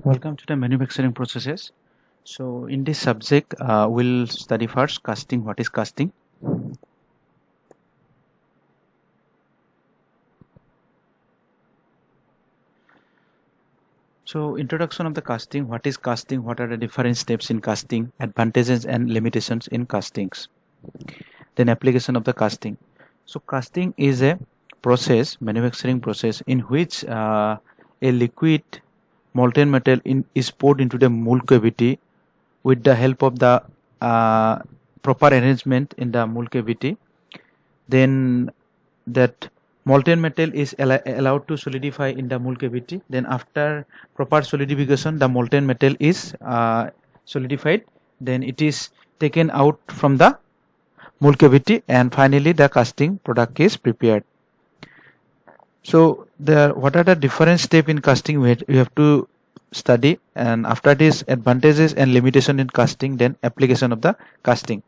Welcome to the manufacturing processes. So in this subject, we'll study first casting. What is casting? So introduction of the casting. What is casting? What are the different steps in casting? Advantages and limitations in castings. Then application of the casting. So casting is a process, manufacturing process, in which a liquid molten metal is poured into the mold cavity with the help of the uh, proper arrangement in the mold cavity. Then that molten metal is allowed to solidify in the mold cavity. Then after proper solidification, the molten metal is solidified. Then it is taken out from the mold cavity, and finally the casting product is prepared. So what are the different steps in casting we have to study, and after this advantages and limitation in casting, then application of the casting.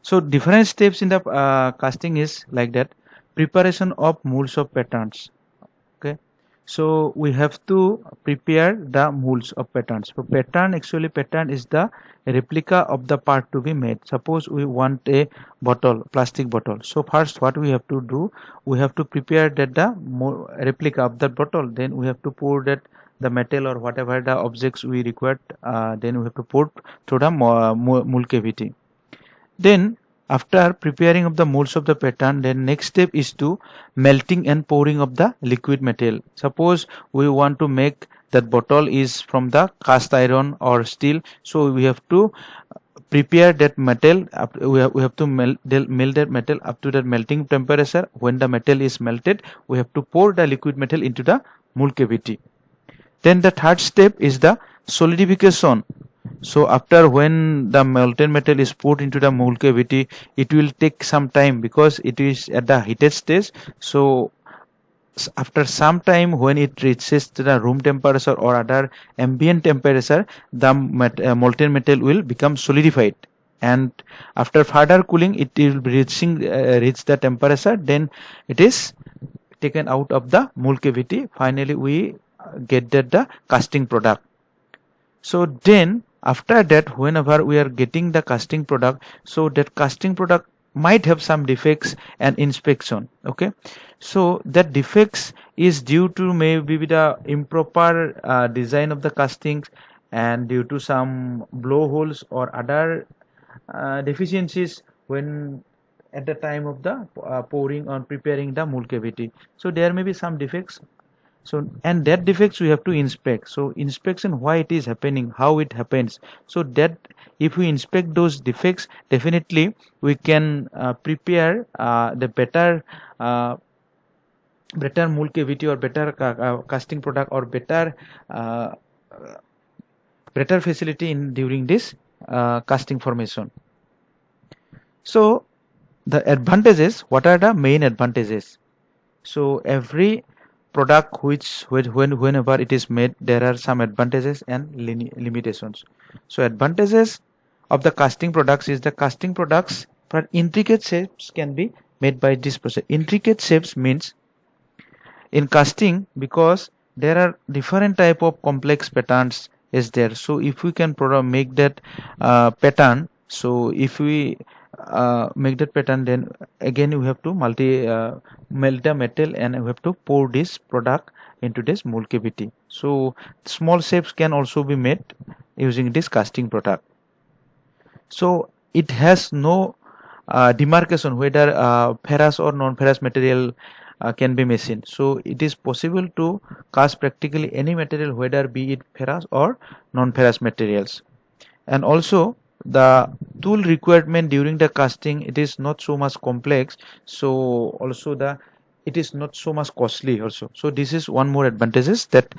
So different steps in the casting is like that. Preparation of molds of patterns. Okay, so we have to prepare the molds of patterns. So pattern is the replica of the part to be made. Suppose we want a bottle, plastic bottle. So first what we have to do, we have to prepare that the replica of that bottle. Then we have to pour that the metal or whatever the objects we required. Then we have to pour through the mold cavity. Then after preparing of the molds of the pattern, then next step is to melting and pouring of the liquid material. Suppose we want to make that bottle is from the cast iron or steel, so we have to prepare that metal. We have to melt that metal up to that melting temperature. When the metal is melted, we have to pour the liquid metal into the mold cavity. Then the third step is the solidification. So after when the molten metal is put into the mold cavity, it will take some time because it is at the heated stage. So after some time, when it reaches to the room temperature or other ambient temperature, the molten metal will become solidified. And after further cooling, it will be reach the temperature. Then it is taken out of the mold cavity. Finally, we get that the casting product. So then after that, whenever we are getting the casting product, so that casting product might have some defects and inspection. Okay, so that defects is due to maybe the improper design of the castings, and due to some blowholes or other deficiencies when at the time of the pouring or preparing the mold cavity. So there may be some defects. So and that defects we have to inspect. So inspection, why it is happening, how it happens. So that if we inspect those defects, definitely we can prepare the better mold cavity or better casting product or better uh, facility in during this casting formation. So the advantages, what are the main advantages? So every product whenever it is made, there are some advantages and limitations. So advantages of the casting products is the casting products for intricate shapes can be made by this process. Intricate shapes means in casting, because there are different type of complex patterns is there. So if we can make that pattern, so if we make that pattern, then again we have to melt the metal and we have to pour this product into this mold cavity. So small shapes can also be made using this casting product. So it has no demarcation whether ferrous or non-ferrous material can be machined. So it is possible to cast practically any material, whether be it ferrous or non-ferrous materials. And also the tool requirement during the casting, it is not so much complex. So also it is not so much costly also. So this is one more advantages, that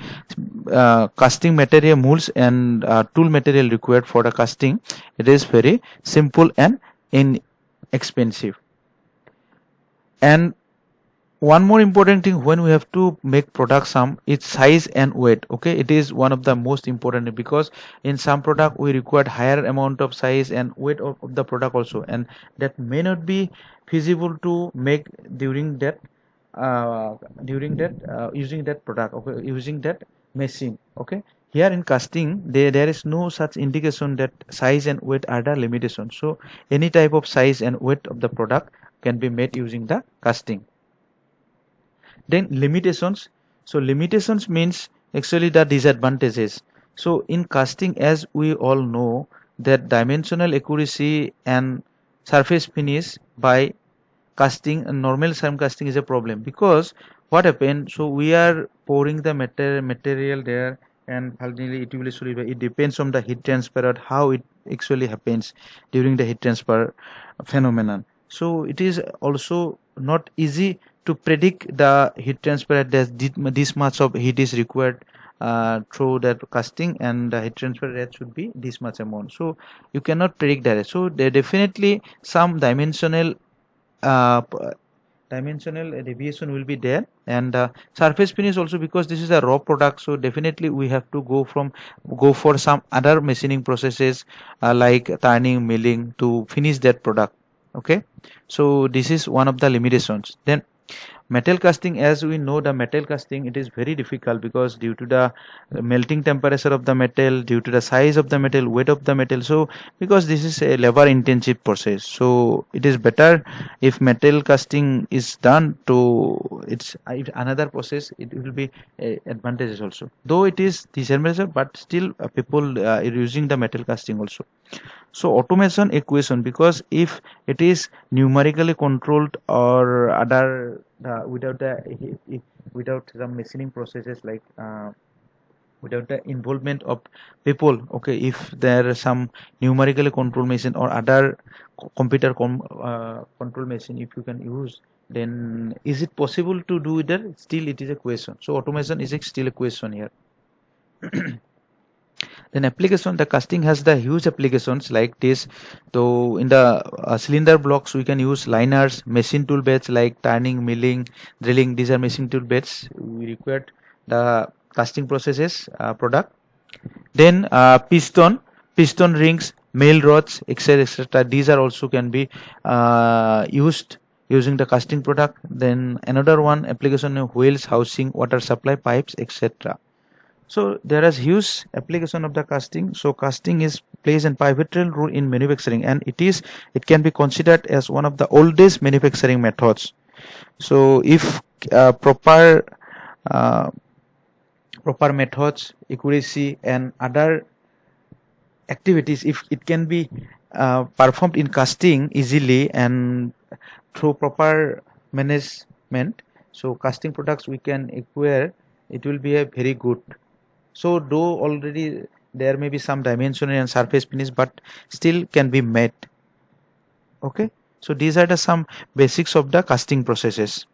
casting material molds and tool material required for the casting, it is very simple and inexpensive. And one more important thing when we have to make product, some its size and weight. Okay, it is one of the most important, because in some product we require higher amount of size and weight of the product also, and that may not be feasible to make during that during that using that product, okay, using that machine. Okay, here in casting there is no such indication that size and weight are the limitations. So any type of size and weight of the product can be made using the casting. Then limitations. So limitations means actually the disadvantages. So in casting, as we all know, that dimensional accuracy and surface finish by casting and normal sand casting is a problem, because what happened, so we are pouring the material there, and finally it will be solid. It depends on the heat transfer or how it actually happens during the heat transfer phenomenon. So it is also not easy to predict the heat transfer that this much of heat is required through that casting, and the heat transfer rate should be this much amount. So you cannot predict that. So there definitely some uh, dimensional deviation will be there. And surface finish also, because this is a raw product, so definitely we have to go for some other machining processes like turning, milling to finish that product. Okay, so this is one of the limitations. Then metal casting, as we know, the metal casting, it is very difficult because due to the melting temperature of the metal, due to the size of the metal, weight of the metal. So because this is a labor intensive process, so it is better if metal casting is done to it's if another process, it will be advantages also, though it is disadvantage, but still people are using the metal casting also. So automation equation, because if it is numerically controlled or other without without some machining processes, like without the involvement of people, okay, if there are some numerically control machine or other computer control machine, if you can use, then is it possible to do that? Still it is a question. So automation is still a question here. Then application, the casting has the huge applications like this. So in the cylinder blocks, we can use liners, machine tool beds like turning, milling, drilling. These are machine tool beds. We required the casting processes product. Then piston rings, mail rods, etc., etc. These are also can be used using the casting product. Then another one application of wheels, housing, water supply pipes, etc. So there is huge application of the casting. So casting is plays a pivotal role in manufacturing, and it can be considered as one of the oldest manufacturing methods. So if uh, proper methods, accuracy, and other activities, if it can be performed in casting easily and through proper management, so casting products we can acquire, it will be a very good. So though already there may be some dimensional and surface finish, but still can be made. Okay, so these are the some basics of the casting processes.